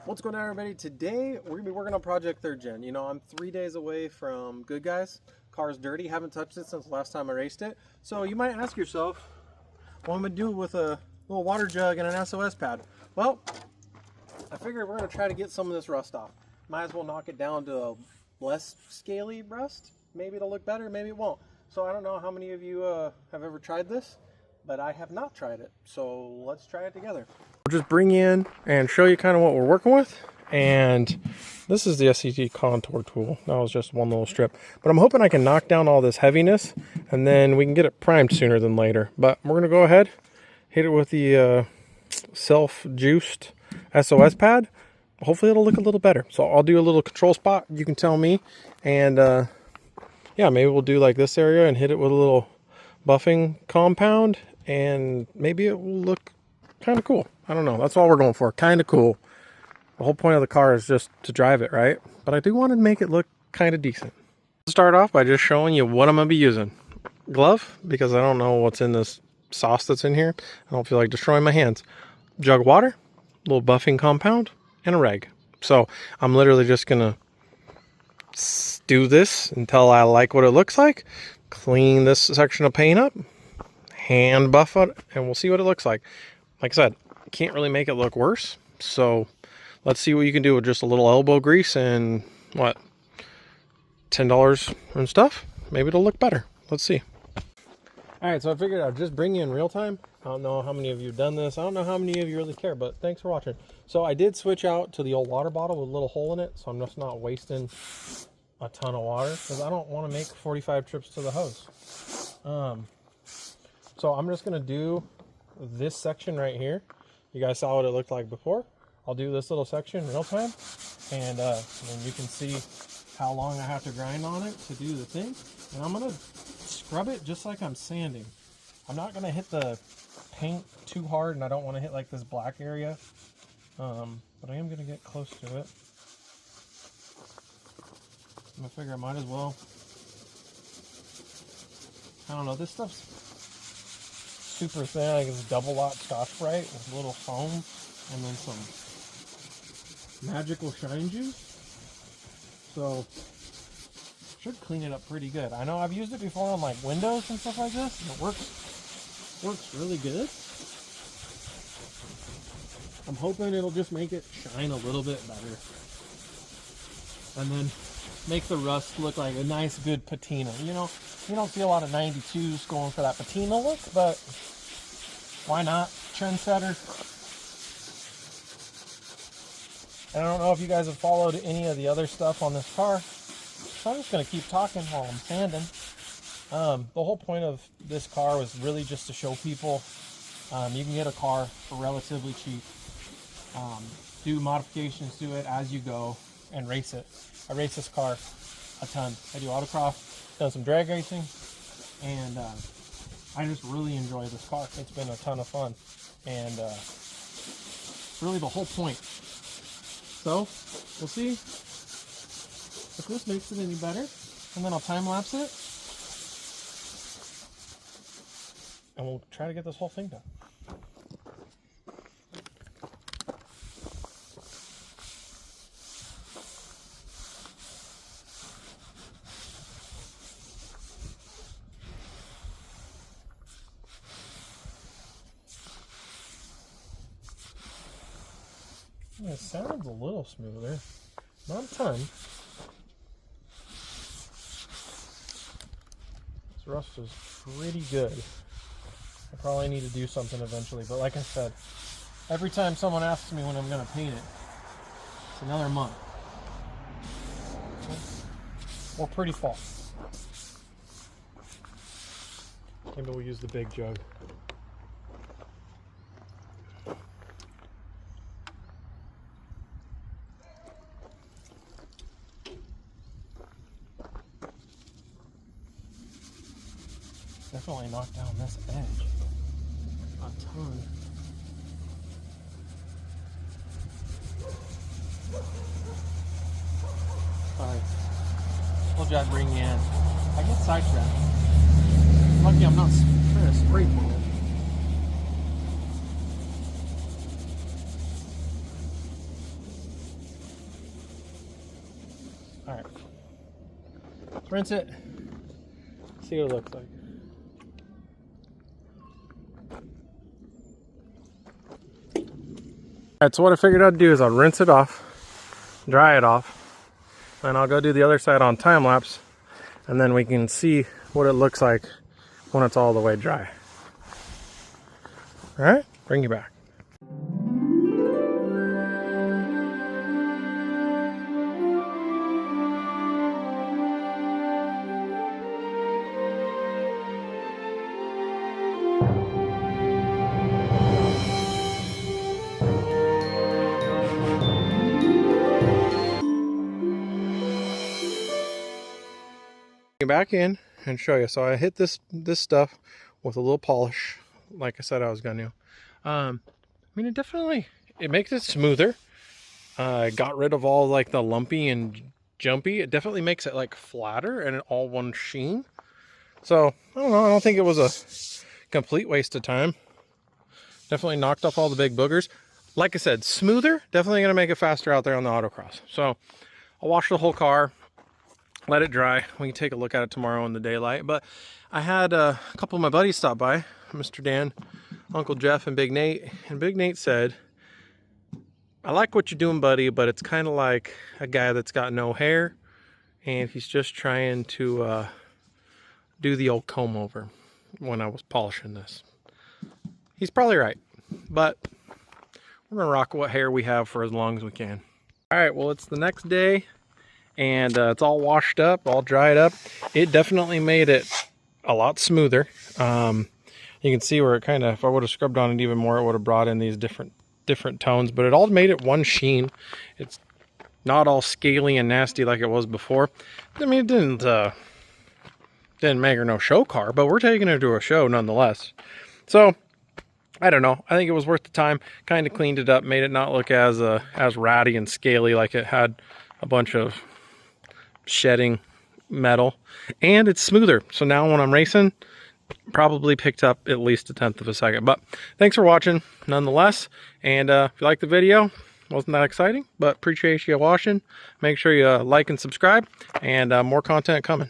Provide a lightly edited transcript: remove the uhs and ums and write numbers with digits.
What's going on, everybody? Today we're gonna be working on Project Third Gen. You know, I'm 3 days away from Good Guys. Car's dirty, haven't touched it since the last time I raced it. So you might ask yourself, what am I gonna do with a little water jug and an SOS pad? Well, I figured we're gonna try to get some of this rust off. Might as well knock it down to a less scaly rust. Maybe it'll look better, maybe it won't. So I don't know how many of you have ever tried this, but I have not tried it. So let's try it together. We'll just bring in and show you kind of what we're working with. And this is the SCT contour tool. That was just one little strip, but I'm hoping I can knock down all this heaviness and then we can get it primed sooner than later. But we're gonna go ahead, hit it with the self-juiced SOS pad. Hopefully it'll look a little better. So I'll do a little control spot, you can tell me. And yeah, maybe we'll do like this area and hit it with a little buffing compound, and maybe it will look kind of cool. I don't know, that's all we're going for, kind of cool. The whole point of the car is just to drive it, right? But I do want to make it look kind of decent. Let's start off by just showing you what I'm going to be using. Glove, because I don't know what's in this sauce that's in here. I don't feel like destroying my hands. Jug of water, a little buffing compound, and a rag. So I'm literally just going to do this until I like what it looks like. Clean this section of paint up, hand buff it, and we'll see what it looks like. Like I said, can't really make it look worse. So let's see what you can do with just a little elbow grease and what, $10 and stuff. Maybe it'll look better. Let's see. All right, so I figured I'd just bring you in real time. I don't know how many of you have done this. I don't know how many of you really care, but thanks for watching. So I did switch out to the old water bottle with a little hole in it, so I'm just not wasting a ton of water because I don't want to make 45 trips to the hose. So I'm just going to do this section right here. You guys saw what it looked like before. I'll do this little section real time, and then you can see how long I have to grind on it to do the thing. And I'm gonna scrub it just like I'm sanding. I'm not gonna hit the paint too hard, and I don't want to hit like this black area, but I am gonna get close to it. I'm gonna figure I might as well. I don't know, this stuff's super thin. I guess double lot Scotch-Brite with a little foam and then some magical shine juice. So should clean it up pretty good. I know I've used it before on like windows and stuff like this, and it works really good. I'm hoping it'll just make it shine a little bit better, and then make the rust look like a nice good patina. You know, you don't see a lot of 92s going for that patina look, but why not? Trendsetter. And I don't know if you guys have followed any of the other stuff on this car, so I'm just going to keep talking while I'm sanding. The whole point of this car was really just to show people you can get a car for relatively cheap, do modifications to it as you go, and race it. I race this car a ton. I do autocross, done some drag racing, and I just really enjoy this car. It's been a ton of fun, and really the whole point. So we'll see if this makes it any better, and then I'll time lapse it, and we'll try to get this whole thing done. It sounds a little smoother, not a ton. This rust is pretty good. I probably need to do something eventually, but like I said, every time someone asks me when I'm going to paint it, it's another month. Or pretty fall. Maybe we'll use the big jug. Definitely knock down this edge a ton. Sorry. Told you I'd bring you in. I get sidetracked. Lucky I'm not trying to spray paint it. All right. Let's rinse it. See what it looks like. Alright, so what I figured I'd do is I'll rinse it off, dry it off, and I'll go do the other side on time lapse, and then we can see what it looks like when it's all the way dry. Alright, bring you back. Back in and show you. So I hit this stuff with a little polish, like I said I was gonna. I mean, it makes it smoother. Got rid of all like the lumpy and jumpy. It definitely makes it like flatter and all one sheen. So I don't know. I don't think it was a complete waste of time. Definitely knocked off all the big boogers. Like I said, smoother. Definitely gonna make it faster out there on the autocross. So I'll wash the whole car. Let it dry. We can take a look at it tomorrow in the daylight. But I had a couple of my buddies stop by, Mr. Dan, Uncle Jeff, and Big Nate. And Big Nate said, I like what you're doing, buddy, but it's kind of like a guy that's got no hair and he's just trying to do the old comb over when I was polishing this. He's probably right, but we're gonna rock what hair we have for as long as we can. All right, well, it's the next day. And it's all washed up, all dried up. It definitely made it a lot smoother. You can see where it kind of, if I would have scrubbed on it even more, it would have brought in these different tones. But it all made it one sheen. It's not all scaly and nasty like it was before. I mean, it didn't make her no show car, but we're taking her to a show nonetheless. So I don't know. I think it was worth the time. Kind of cleaned it up, made it not look as ratty and scaly like it had a bunch of shedding metal, and it's smoother. So now when I'm racing, probably picked up at least 1/10 of a second. But thanks for watching nonetheless, and if you like the video, wasn't that exciting, but appreciate you watching. Make sure you like and subscribe, and more content coming.